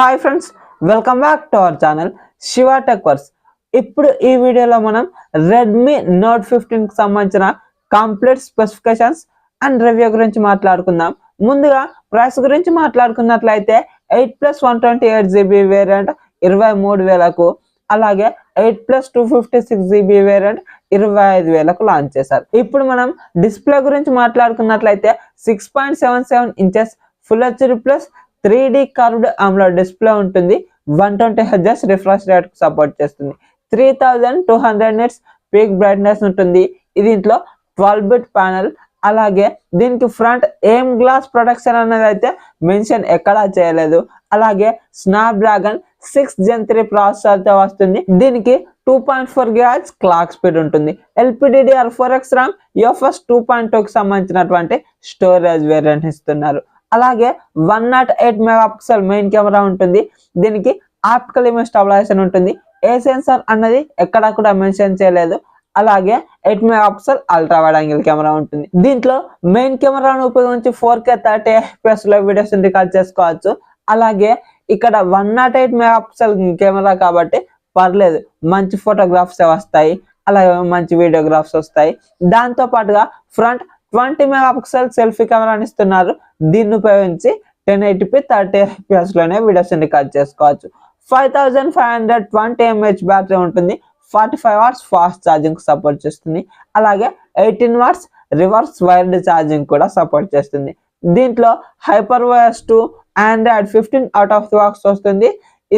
Hi friends, welcome back to our channel Shiva tech verse. ఇప్పుడు ఈ వీడియోలో మనం రెడ్మీ నోట్ 15 కి సంబంధించిన కంప్లీట్ స్పెసిఫికేషన్స్ అండ్ రివ్యూ గురించి మాట్లాడుకుందాం. ముందుగా ప్రైస్ గురించి మాట్లాడుకున్నట్లయితే 8+128GB వేరియంట్ 23,000కు, అలాగే 8+256GB వేరియంట్ 25,000కు లాంచ్ చేశారు. ఇప్పుడు మనం డిస్ప్లే గురించి మాట్లాడుకున్నట్లయితే 6.77 inches full HD plus 3D curved AMOLED display ఉంటుంది. 120Hz రిఫ్రెష్ రేట్ కు సపోర్ట్ చేస్తుంది. 3200 nits పీక్ బ్రైట్నెస్ ఉంటుంది. దీంట్లో 12-bit ప్యానెల్. అలాగే దీనికి ఫ్రంట్ ఏం గ్లాస్ ప్రొటెక్షన్ అనేది అయితే మెన్షన్ ఎక్కడా చేయలేదు. అలాగే స్నాప్డ్రాగన్ 6 Gen 3 ప్రాసెసర్ తో వస్తుంది. దీనికి 2.4 GHz క్లాక్ స్పీడ్ ఉంటుంది. LPDDR4X RAM UFS 2.2 కి సంబంధించినటువంటి స్టోరేజ్ వేరియంట్ ఇస్తున్నారు. అలాగే 108 మెగాపిక్సెల్ మెయిన్ కెమెరా ఉంటుంది. దీనికి ఆప్టికల్ ఇమేజ్ స్టెబిలైజేషన్ ఉంటుంది. ఏ సెన్సార్ అన్నది ఎక్కడ కూడా మెన్షన్ చేయలేదు. అలాగే 8 megapixel ultra wide angle camera ఉంటుంది. దీంట్లో మెయిన్ కెమెరాను ఉపయోగించి 4K 30 FPS లో వీడియోస్ రికార్డ్ చేసుకోవచ్చు. అలాగే ఇక్కడ 108 మెగాపిక్సెల్ కెమెరా కాబట్టి పర్లేదు, మంచి ఫోటోగ్రాఫ్స్ వస్తాయి, అలాగే మంచి వీడియోగ్రాఫ్స్ వస్తాయి. దాంతో పాటుగా ఫ్రంట్ 20 మెగాపిక్సెల్ సెల్ఫీ కెమెరాని ఇస్తున్నారు. దీన్ని ఉపయోగించి 1080p 30 FPS లోనే వీడియోస్ రికార్డ్ చేసుకోవచ్చు. 5520 mAh బ్యాటరీ ఉంటుంది. 45 వాట్స్ ఫాస్ట్ ఛార్జింగ్ సపోర్ట్ చేస్తుంది. అలాగే 18 వాట్స్ రివర్స్ వైర్డ్ ఛార్జింగ్ కూడా సపోర్ట్ చేస్తుంది. దీంట్లో HyperOS 2 Android 15 out of the box వస్తుంది.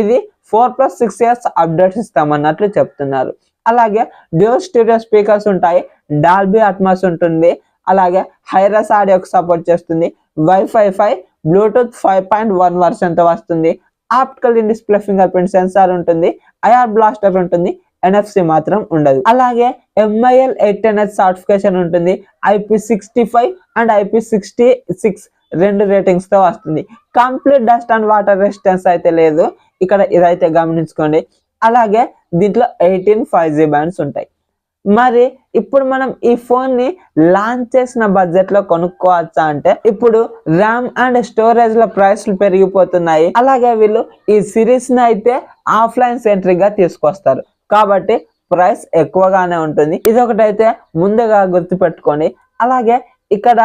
ఇది 4+6 years అప్డేట్స్ ఇస్తామన్నట్లు చెప్తున్నారు. అలాగే డ్యూయల్ స్టీరియో స్పీకర్స్ ఉంటాయి. డాల్బీ అట్మాస్ ఉంటుంది. అలాగే హైరస్ ఆడియోకి సపోర్ట్ చేస్తుంది. వైఫై 5 బ్లూటూత్ 5.1 వర్షన్ తో వస్తుంది. Optical in display finger print censor ఉంటుంది. ఐఆర్ బ్లాస్టర్ ఉంటుంది. NFC మాత్రం ఉండదు. అలాగే MIL 810H సర్టిఫికేషన్ ఉంటుంది. IP65 అండ్ IP66 రెండు రేటింగ్స్ తో వస్తుంది. Complete dust and water resistance అయితే లేదు, ఇక్కడ ఇదైతే గమనించుకోండి. అలాగే దీంట్లో 18 5G బ్యాండ్స్ ఉంటాయి. మరి ఇప్పుడు మనం ఈ ఫోన్ ని లాంచ్ చేసిన బడ్జెట్ లో కొనుక్కోవచ్చా అంటే, ఇప్పుడు ర్యామ్ అండ్ స్టోరేజ్ లో ప్రైస్లు పెరిగిపోతున్నాయి. అలాగే వీళ్ళు ఈ సిరీస్ ని అయితే ఆఫ్లైన్ సెంట్రిక్ గా తీసుకొస్తారు కాబట్టి ప్రైస్ ఎక్కువగానే ఉంటుంది. ఇదొకటైతే ముందుగా గుర్తుపెట్టుకోండి. అలాగే ఇక్కడ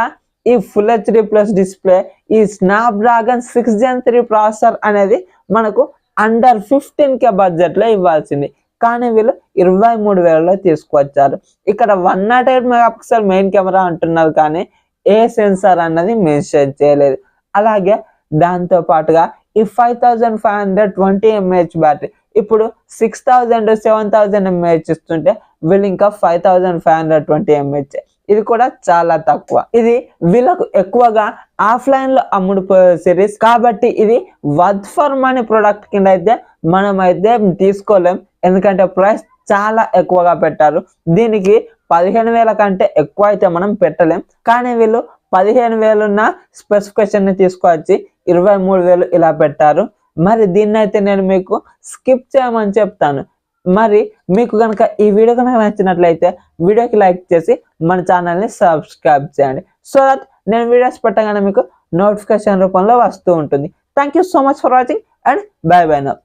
ఈ ఫుల్ హెచ్డి ప్లస్ డిస్ప్లే, ఈ స్నాప్డ్రాగన్ 6 Gen 3 ప్రాసెసర్ అనేది మనకు అండర్ 15K బడ్జెట్ లో ఇవ్వాల్సింది, కానీ వీళ్ళు 23,000లో తీసుకువచ్చారు. ఇక్కడ 108 మెగాపిక్సెల్ మెయిన్ కెమెరా అంటున్నారు, కానీ ఏ సెన్సార్ అన్నది మెన్షన్ చేయలేదు. అలాగే దాంతో పాటుగా ఈ 5520 mAh బ్యాటరీ ఇప్పుడు 6000 7000 mAh ఇస్తుంటే వీళ్ళు ఇంకా 5520 mAh. ఇది కూడా చాలా తక్కువ. ఇది వీళ్ళకు ఎక్కువగా ఆఫ్లైన్ లో అమ్ముడుపోయే సిరీస్ కాబట్టి ఇది వర్త్ ఫర్ మనీ ప్రొడక్ట్ కింద అయితే మనం అయితే తీసుకోలేం, ఎందుకంటే ప్రైస్ చాలా ఎక్కువగా పెట్టారు. దీనికి 15,000 కంటే ఎక్కువ అయితే మనం పెట్టలేం. కానీ వీళ్ళు 15,000 ఉన్న స్పెసిఫికేషన్ ని తీసుకొచ్చి 23,000 ఇలా పెట్టారు. మరి దీన్ని అయితే నేను మీకు స్కిప్ చేయమని చెప్తాను. మరి మీకు కనుక ఈ వీడియో కనుక నచ్చినట్లయితే వీడియోకి లైక్ చేసి మన ఛానల్ని సబ్స్క్రైబ్ చేయండి, సో దట్ నేను వీడియోస్ పెట్టగానే మీకు నోటిఫికేషన్ రూపంలో వస్తూ ఉంటుంది. Thank you so much for watching and by by now.